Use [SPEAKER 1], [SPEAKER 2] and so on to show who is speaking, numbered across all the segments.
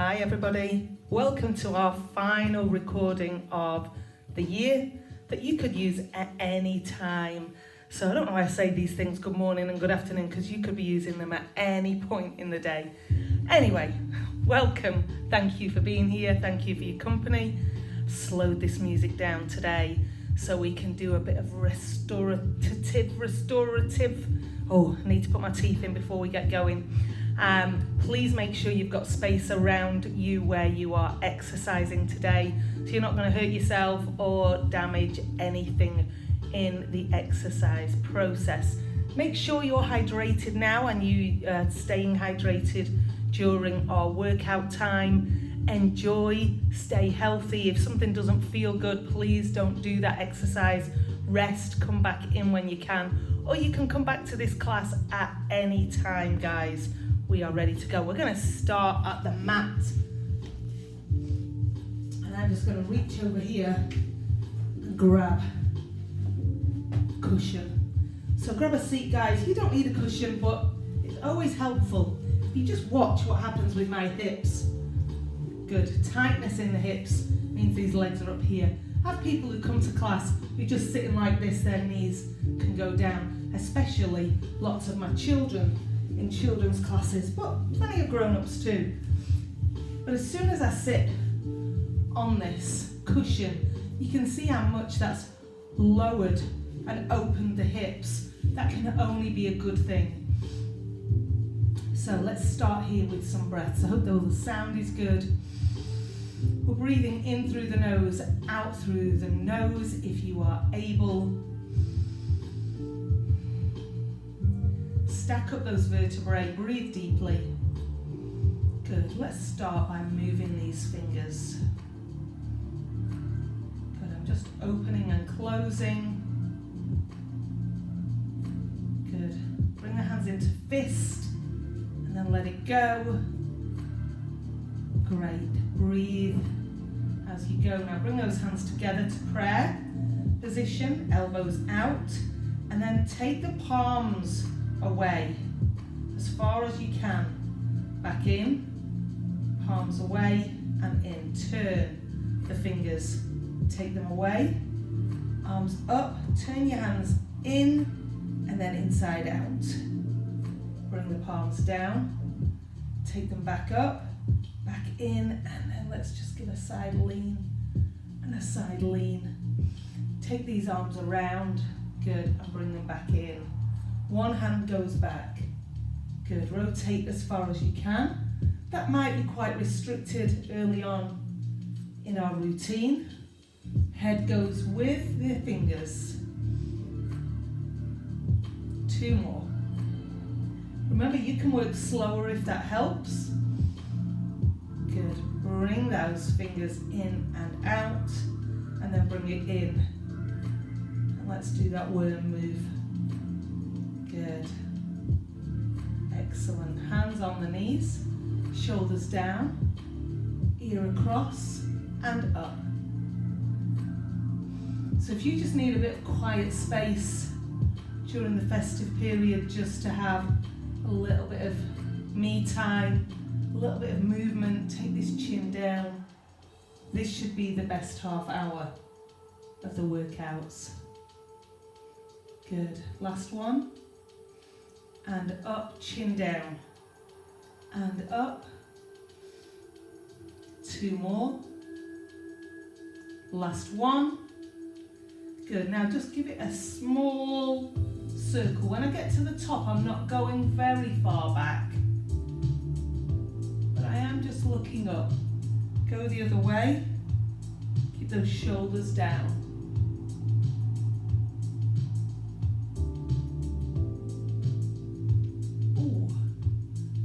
[SPEAKER 1] Hi everybody, welcome to our final recording of the year that you could use at any time. So I don't know why I say these things, good morning and good afternoon, because you could be using them at any point in the day. Anyway, welcome, thank you for being here, thank you for your company. Slowed this music down today so we can do a bit of restorative. Oh, I need to put my teeth in before we get going. Please make sure you've got space around you where you are exercising today, so you're not going to hurt yourself or damage anything in the exercise process. Make sure you're hydrated now and you staying hydrated during our workout time. Enjoy, stay healthy. If something doesn't feel good, please don't do that exercise. Rest, come back in when you can, or you can come back to this class at any time, guys. We are ready to go. We're going to start at the mat. And I'm just going to reach over here and grab a cushion. So grab a seat, guys. You don't need a cushion, but it's always helpful. You just watch what happens with my hips. Good. Tightness in the hips means these legs are up here. I have people who come to class who just sitting like this, their knees can go down, especially lots of my children in children's classes, but plenty of grown-ups too. But as soon as I sit on this cushion, you can see how much that's lowered and opened the hips. That can only be a good thing. So let's start here with some breaths. I hope the sound is good. We're breathing in through the nose, out through the nose if you are able. Stack up those vertebrae, breathe deeply. Good, let's start by moving these fingers. Good, I'm just opening and closing. Good, bring the hands into fist and then let it go. Great, breathe as you go. Now bring those hands together to prayer position, elbows out, and then take the palms away as far as you can. Back in, palms away and in. Turn the fingers, take them away, arms up, turn your hands in and then inside out. Bring the palms down, take them back up, back in, and then let's just give a side lean and a side lean. Take these arms around, good, and bring them back in. One hand goes back. Good, rotate as far as you can. That might be quite restricted early on in our routine. Head goes with the fingers. 2 more. Remember, you can work slower if that helps. Good, bring those fingers in and out, and then bring it in. And let's do that worm move. Good. Excellent. Hands on the knees, shoulders down, ear across and up. So if you just need a bit of quiet space during the festive period just to have a little bit of me time, a little bit of movement, take this chin down. This should be the best half hour of the workouts. Good. Last one. And up, chin down, and up. 2 more. Last one. Good, now just give it a small circle. When I get to the top, I'm not going very far back, but I am just looking up. Go the other way, keep those shoulders down.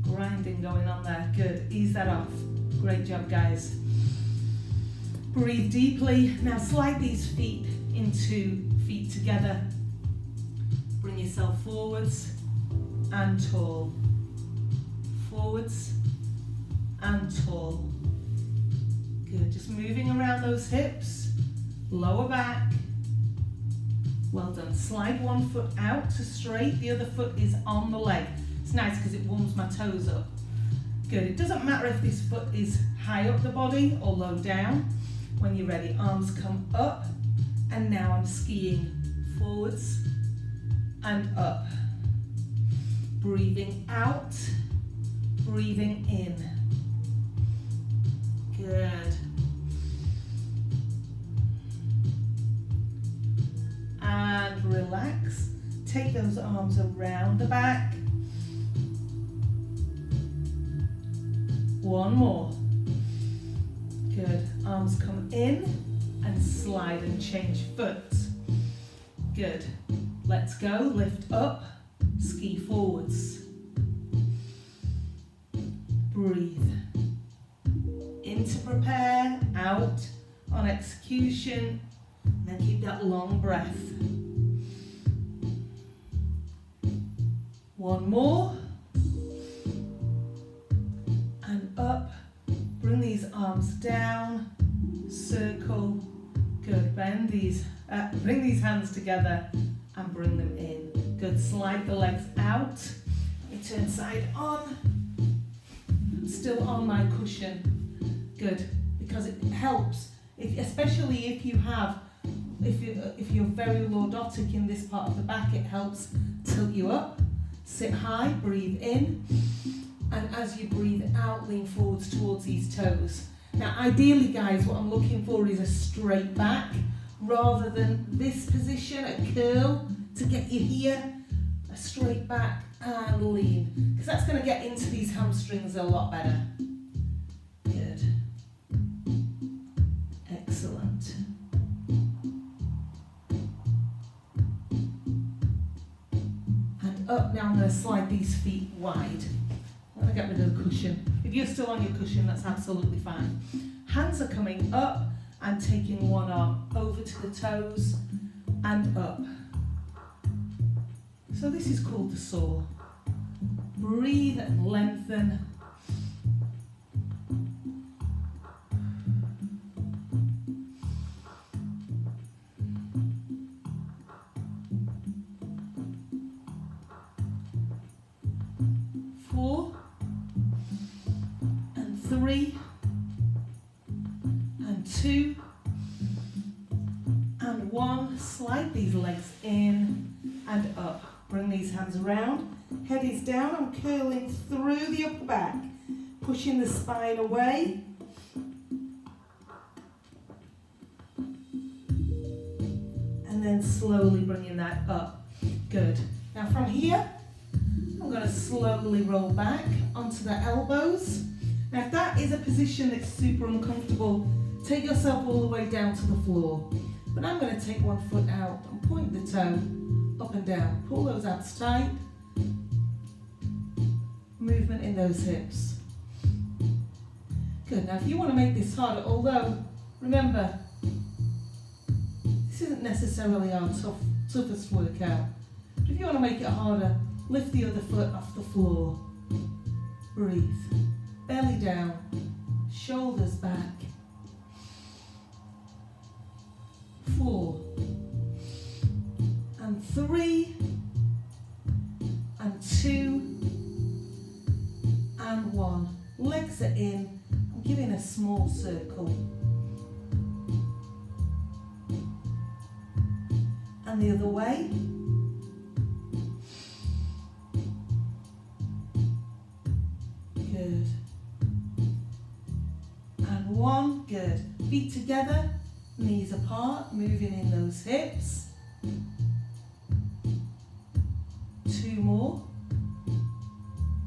[SPEAKER 1] Grinding going on there, good, ease that off. Great job, guys. Breathe deeply. Now slide these feet into feet together. Bring yourself forwards and tall. Forwards and tall. Good, just moving around those hips. Lower back. Well done. Slide one foot out to straight, the other foot is on the leg. It's nice because it warms my toes up. Good. It doesn't matter if this foot is high up the body or low down. When you're ready, arms come up, and now I'm skiing forwards and up. Breathing out, breathing in. Good. And relax. Take those arms around the back. One more. Good. Arms come in and slide and change foot. Good. Let's go. Lift up. Ski forwards. Breathe. In to prepare. Out on execution. And then keep that long breath. One more. And up. Bring these arms down. Circle. Good. Bend these. Bring these hands together and bring them in. Good. Slide the legs out. Let me turn side on. I'm still on my cushion. Good. Because it helps, especially if you have, if you're very lordotic in this part of the back, it helps tilt you up. Sit high. Breathe in. And as you breathe out, lean forwards towards these toes. Now, ideally, guys, what I'm looking for is a straight back rather than this position, a curl to get you here. A straight back and lean, because that's going to get into these hamstrings a lot better. Good. Excellent. And up. Now I'm going to slide these feet wide. I'm going to get rid of the cushion. If you're still on your cushion, that's absolutely fine. Hands are coming up and taking one arm over to the toes and up. So this is called the saw. Breathe and lengthen. Four. 3 and 2 and 1. Slide these legs in and up. Bring these hands around. Head is down. I'm curling through the upper back, pushing the spine away. And then slowly bringing that up. Good. Now from here, I'm going to slowly roll back onto the elbows. Now if that is a position that's super uncomfortable, take yourself all the way down to the floor. But I'm going to take one foot out and point the toe up and down. Pull those abs tight. Movement in those hips. Good. Now if you want to make this harder, although remember, this isn't necessarily our toughest workout. But if you want to make it harder, lift the other foot off the floor. Breathe. Belly down, shoulders back. 4 and 3 and 2 and 1. Legs are in. I'm giving a small circle. And the other way. Good. And 1, good. Feet together, knees apart, moving in those hips. 2 more.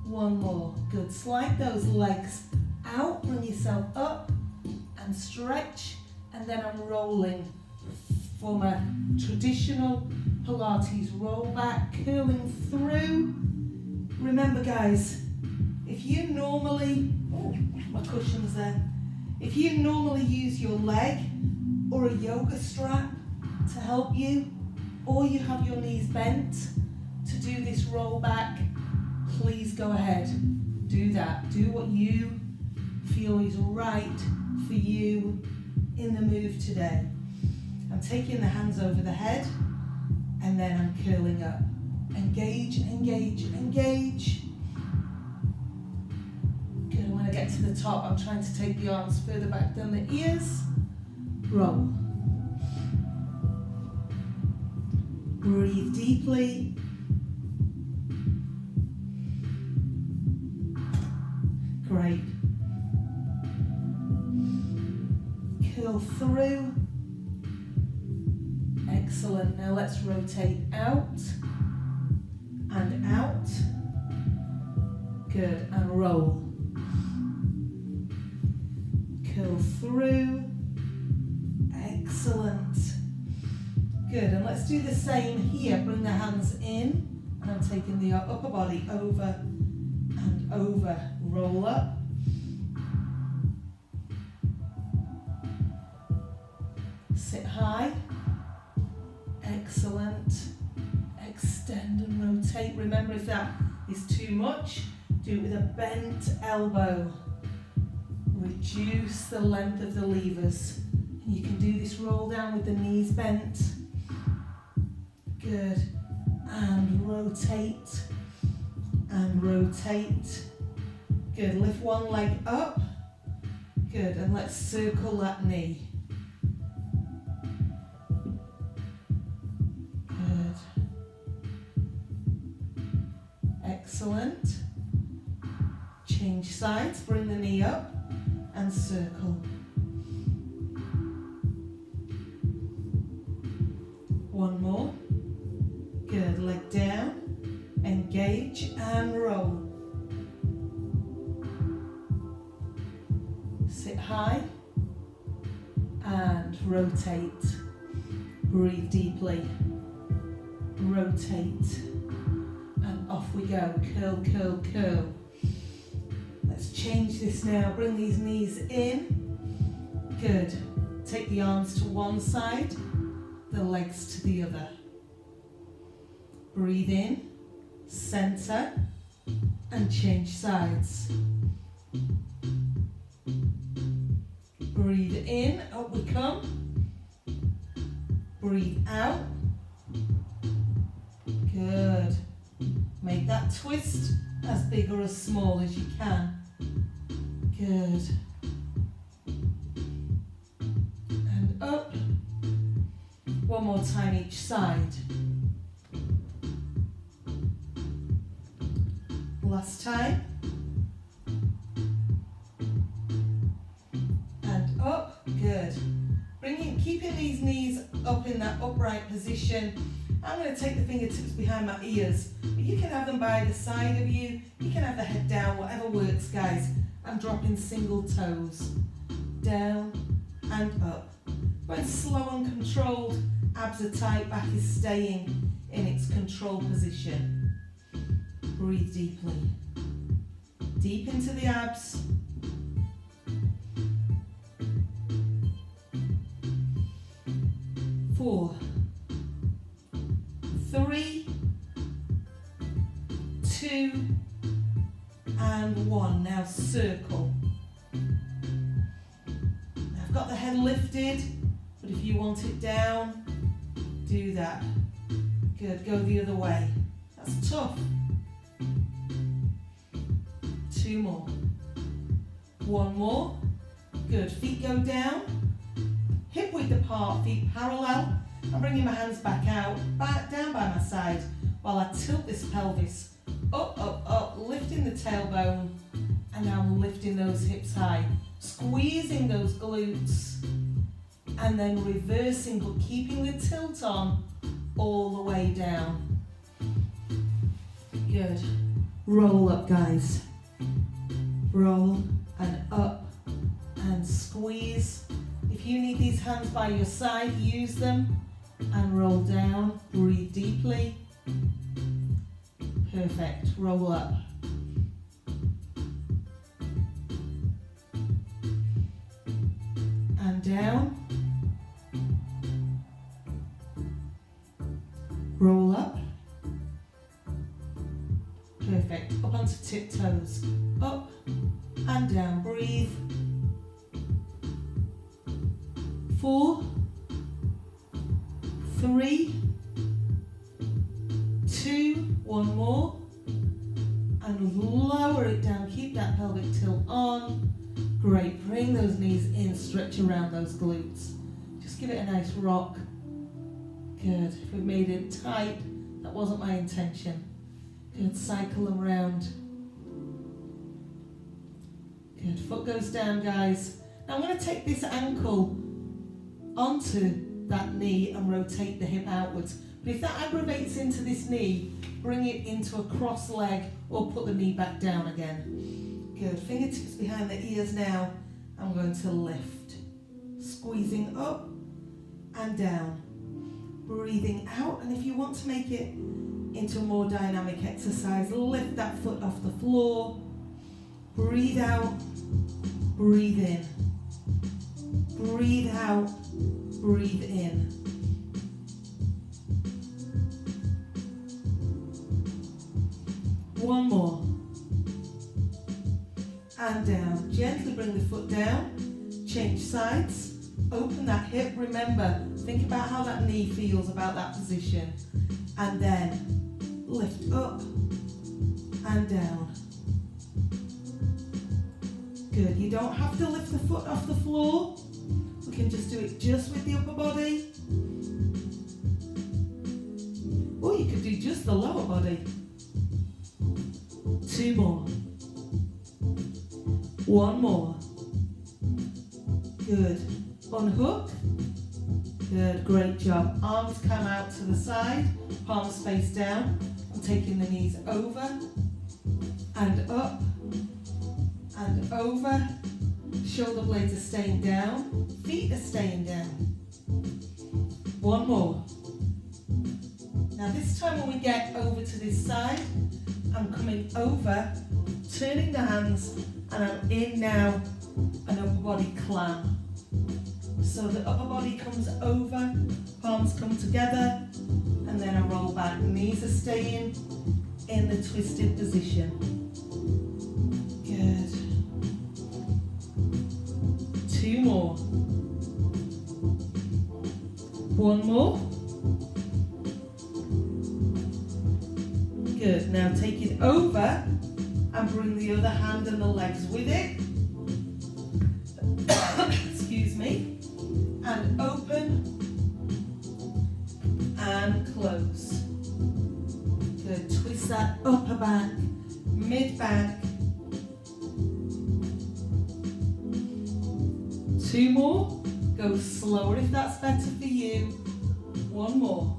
[SPEAKER 1] 1 more. Good. Slide those legs out, bring yourself up and stretch. And then I'm rolling from a traditional Pilates roll back, curling through. Remember guys, if you normally, oh, my cushion's there. If you normally use your leg or a yoga strap to help you, or you have your knees bent to do this roll back, please go ahead. Do that. Do what you feel is right for you in the move today. I'm taking the hands over the head and then I'm curling up. Engage, engage, engage. Good. I get to the top, I'm trying to take the arms further back than the ears. Roll. Breathe deeply. Great. Curl through. Excellent. Now let's rotate out and out. Good. And roll. Curl through. Excellent. Good. And let's do the same here. Bring the hands in. And I'm taking the upper body over and over. Roll up. Sit high. Excellent. Extend and rotate. Remember, if that is too much, do it with a bent elbow. Reduce the length of the levers. And you can do this roll down with the knees bent. Good. And rotate. And rotate. Good. Lift one leg up. Good. And let's circle that knee. Good. Excellent. Change sides. Bring the knee up and circle. One more. Good. Leg down. Engage and roll. Sit high and rotate. Breathe deeply. Rotate. And off we go. Curl, curl, curl. Let's change this now. Bring these knees in. Good. Take the arms to one side, the legs to the other. Breathe in, center, and change sides. Breathe in, up we come. Breathe out. Good. Make that twist as big or as small as you can. Good. And up. One more time each side. Last time. And up. Good. Keeping these knees up in that upright position. I'm going to take the fingertips behind my ears, but you can have them by the side of you. You can have the head down, whatever works, guys. I'm dropping single toes. Down and up. When slow and controlled, abs are tight, back is staying in its control position. Breathe deeply. Deep into the abs. Four, 3, 2, and 1. Now circle. Now I've got the head lifted, but if you want it down, do that. Good, go the other way. That's tough. 2 more. 1 more. Good, feet go down. Hip width apart, feet parallel. I'm bringing my hands back out, back down by my side, while I tilt this pelvis up, up, up, lifting the tailbone, and now lifting those hips high, squeezing those glutes, and then reversing, but keeping the tilt on all the way down. Good. Roll up, guys. Roll and up and squeeze. If you need these hands by your side, use them and roll down. Breathe deeply. Perfect. Roll up. And down. Roll up. Perfect. Up onto tiptoes. Up and down. Breathe. 4, 3, 2, 1 more, and lower it down. Keep that pelvic tilt on. Great, bring those knees in, stretch around those glutes. Just give it a nice rock. Good, if we've made it tight, that wasn't my intention. Good, cycle them around. Good, foot goes down, guys. Now I'm going to take this ankle onto that knee and rotate the hip outwards. But if that aggravates into this knee, bring it into a cross leg or put the knee back down again. Good, fingertips behind the ears now. I'm going to lift. Squeezing up and down. Breathing out, and if you want to make it into a more dynamic exercise, lift that foot off the floor. Breathe out, breathe in. Breathe out, breathe in. One more. And down. Gently bring the foot down. Change sides. Open that hip. Remember, think about how that knee feels about that position. And then lift up and down. Good. You don't have to lift the foot off the floor. We can just do it just with the upper body. Or you could do just the lower body. 2 more. 1 more. Good. Unhook. Good, great job. Arms come out to the side, palms face down. I'm taking the knees over and up and over. Shoulder blades are staying down, feet are staying down. 1 more. Now this time when we get over to this side, I'm coming over, turning the hands, and I'm in now an upper body clam. So the upper body comes over, palms come together, and then I roll back. Knees are staying in the twisted position. Good. 2 more. 1 more. Good. Now take it over and bring the other hand and the legs with it. Excuse me. And open and close. Good. Twist that upper back, mid back. 2 more. Go slower if that's better for you. 1 more.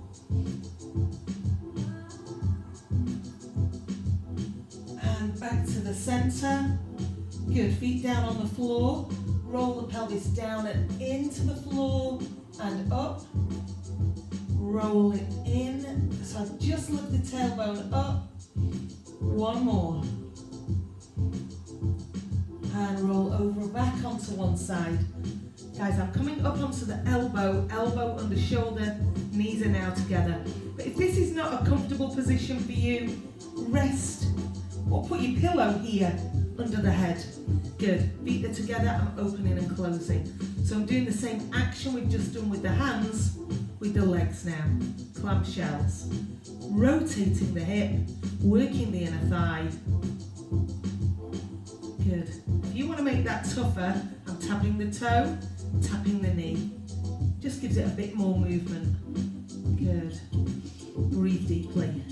[SPEAKER 1] And back to the center. Good. Feet down on the floor. Roll the pelvis down and into the floor and up. Roll it in. So just lift the tailbone up. 1 more. And roll over back onto one side. Guys, I'm coming up onto the elbow, elbow under shoulder, knees are now together. But if this is not a comfortable position for you, rest or put your pillow here under the head. Good. Feet are together, I'm opening and closing. So I'm doing the same action we've just done with the hands, with the legs now. Clamshells. Rotating the hip, working the inner thigh. Good. If you want to make that tougher, I'm tapping the toe, tapping the knee. Just gives it a bit more movement. Good. Breathe deeply.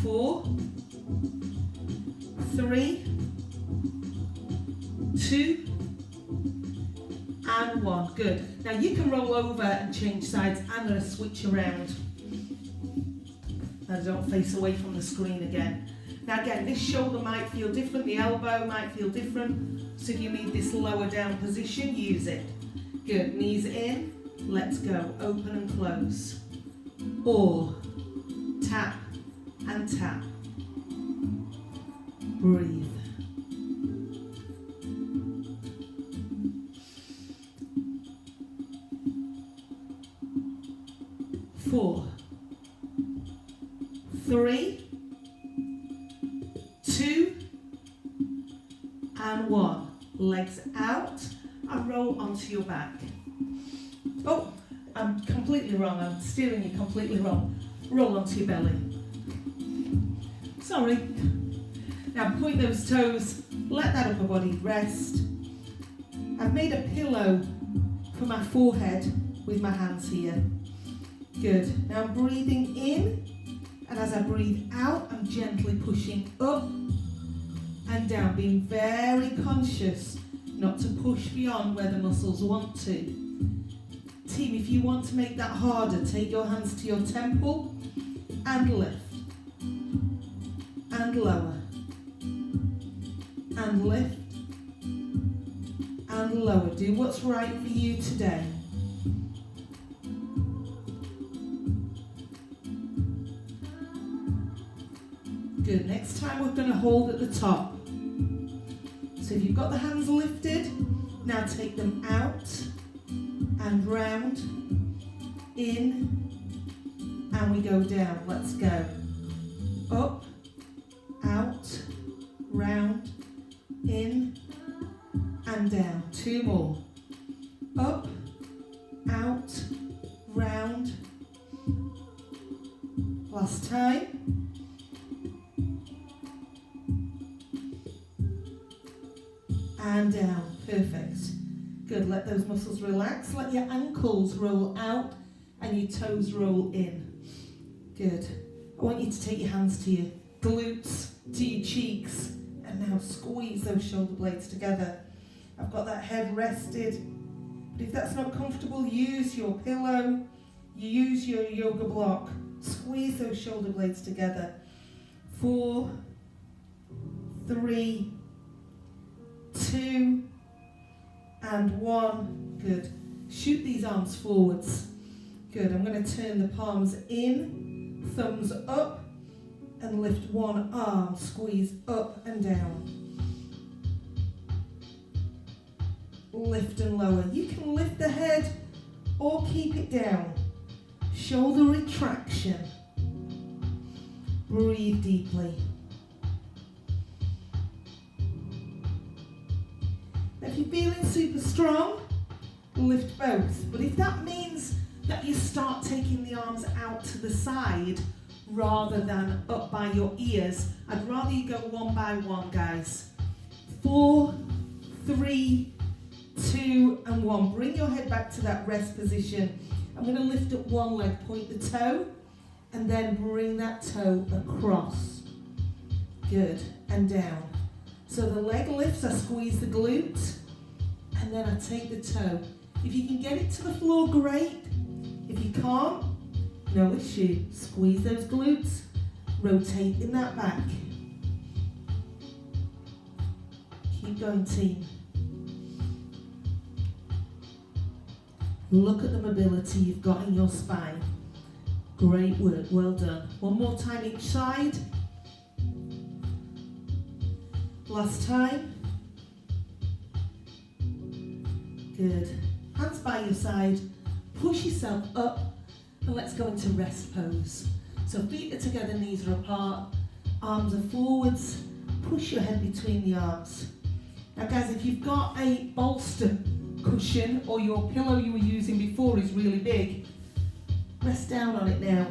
[SPEAKER 1] 4, 3, 2, and 1. Good. Now you can roll over and change sides. I'm going to switch around. And don't face away from the screen again. Now again, this shoulder might feel different, the elbow might feel different. So if you need this lower down position, use it. Good. Knees in. Let's go. Open and close. Or tap and tap. Breathe. 4, 3, 2, and 1. Legs out and roll onto your back. Oh, I'm completely wrong. I'm steering you completely wrong. Roll onto your belly. Sorry. Now point those toes, let that upper body rest. I've made a pillow for my forehead with my hands here. Good. Now I'm breathing in, and as I breathe out, I'm gently pushing up and down, being very conscious not to push beyond where the muscles want to. Team, if you want to make that harder, take your hands to your temple and lift. And lower. And lift. And lower. Do what's right for you today. Good. Next time we're going to hold at the top. So if you've got the hands lifted, now take them out and round, in, and we go down. Let's go. Up, out, round, in, and down. 2 more. Up, out, round. Last time. And down. Perfect. Good. Let those muscles relax. Let your ankles roll out and your toes roll in. Good. I want you to take your hands to your glutes, to your cheeks, and now squeeze those shoulder blades together. I've got that head rested. But if that's not comfortable, use your pillow, use your yoga block. Squeeze those shoulder blades together. 4, 3, 2, and 1. Good. Shoot these arms forwards. Good. I'm going to turn the palms in, thumbs up, and lift one arm. Squeeze up and down. Lift and lower. You can lift the head or keep it down. Shoulder retraction. Breathe deeply. If you're feeling super strong, lift both. But if that means that you start taking the arms out to the side rather than up by your ears, I'd rather you go one by one, guys. 4, 3, 2, and 1. Bring your head back to that rest position. I'm going to lift up one leg, point the toe, and then bring that toe across. Good. And down. So the leg lifts, I squeeze the glute, and then I take the toe. If you can get it to the floor, great. If you can't, no issue. Squeeze those glutes, rotate in that back. Keep going, team. Look at the mobility you've got in your spine. Great work, well done. One more time each side. Last time. Good. Hands by your side. Push yourself up and let's go into rest pose. So feet are together, knees are apart, arms are forwards. Push your head between the arms. Now guys, if you've got a bolster cushion or your pillow you were using before is really big, rest down on it now.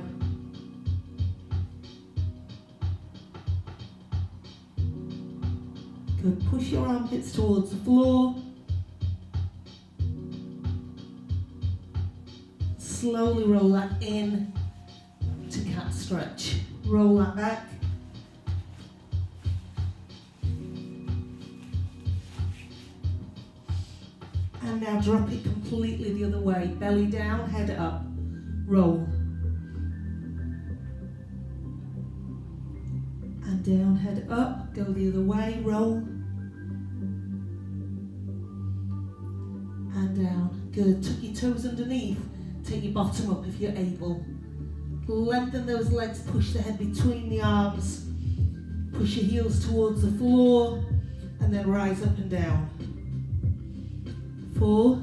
[SPEAKER 1] Good. Push your armpits towards the floor. Slowly roll that in to cat stretch. Roll that back. And now drop it completely the other way. Belly down, head up. Roll. And down, head up. Go the other way, roll. And down. Good. Tuck your toes underneath. Take your bottom up if you're able. Lengthen those legs, push the head between the arms. Push your heels towards the floor and then rise up and down. 4,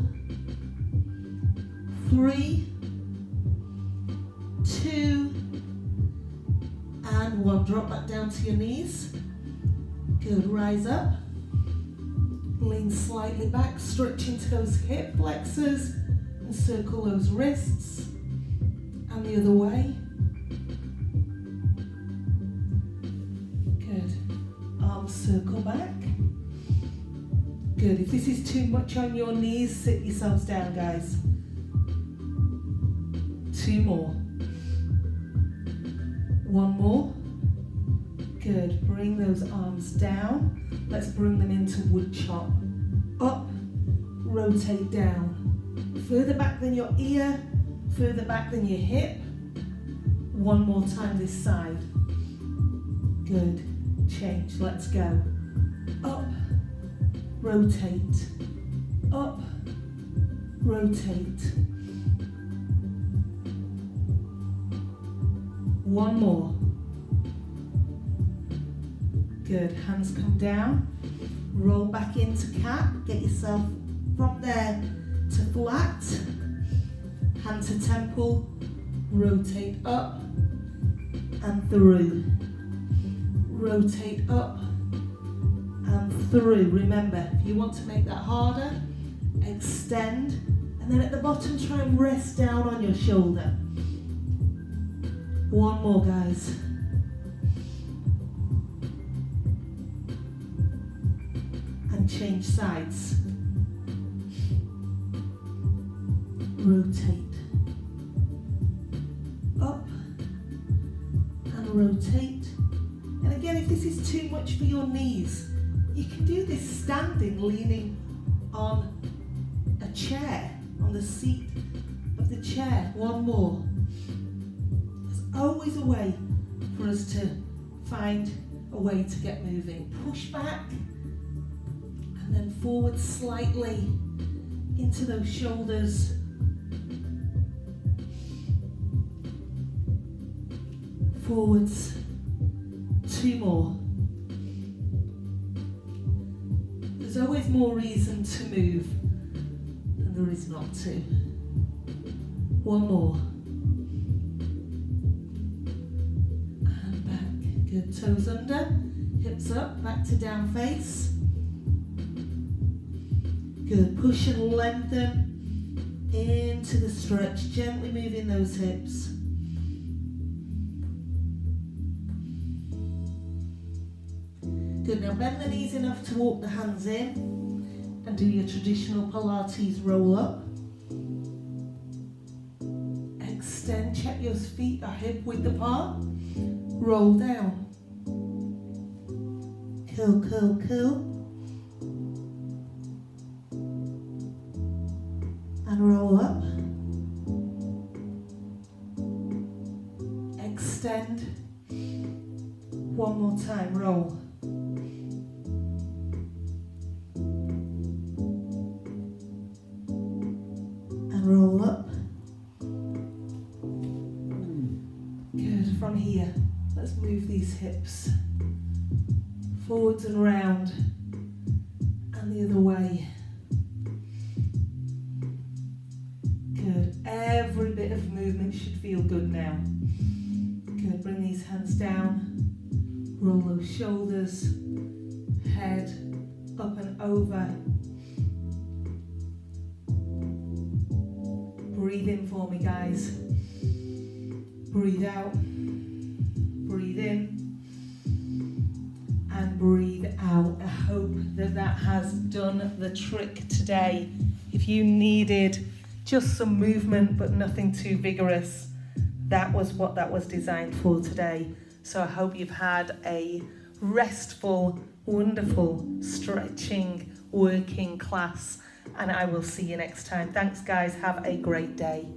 [SPEAKER 1] 3, 2, and 1. Drop back down to your knees. Good, rise up. Lean slightly back, stretch into those hip flexors and circle those wrists. And the other way. Good. arms circle back. Good. If this is too much on your knees, sit yourselves down, guys. 2 more. 1 more. Good. Bring those arms down. Let's bring them into wood chop. Up, rotate down. Further back than your ear, further back than your hip. 1 more time this side. Good. Change. Let's go. Up, rotate. Up, rotate. 1 more. Good. Hands come down. Roll back into cat. Get yourself from there to flat. Hand to temple. Rotate up and through. Rotate up and through. Remember, if you want to make that harder, extend. And then at the bottom, try and rest down on your shoulder. 1 more, guys. And change sides. Rotate. Up and rotate. And again, if this is too much for your knees, you can do this standing, leaning on a chair, on the seat of the chair. 1 more. There's always a way for us to find a way to get moving. Push back and then forward slightly into those shoulders. Forwards. 2 more. There's always more reason to move than there is not to. 1 more. And back. Good. Toes under, hips up, back to down face. Good. Push and lengthen into the stretch, gently moving those hips. Good, now bend the knees enough to walk the hands in and do your traditional Pilates roll up. Extend, check your feet are hip width apart. Roll down. Curl, curl, curl. And roll up. Extend. 1 more time, roll. Roll up. Good. From here, let's move these hips forwards and round and the other way. Good. Every bit of movement should feel good now. Good. Bring these hands down. Roll those shoulders, head up and over. Breathe in for me, guys. Breathe out. Breathe in. And breathe out. I hope that that has done the trick today. If you needed just some movement but nothing too vigorous, that was what that was designed for today. So I hope you've had a restful, wonderful, stretching, working class. And I will see you next time. Thanks, guys. Have a great day.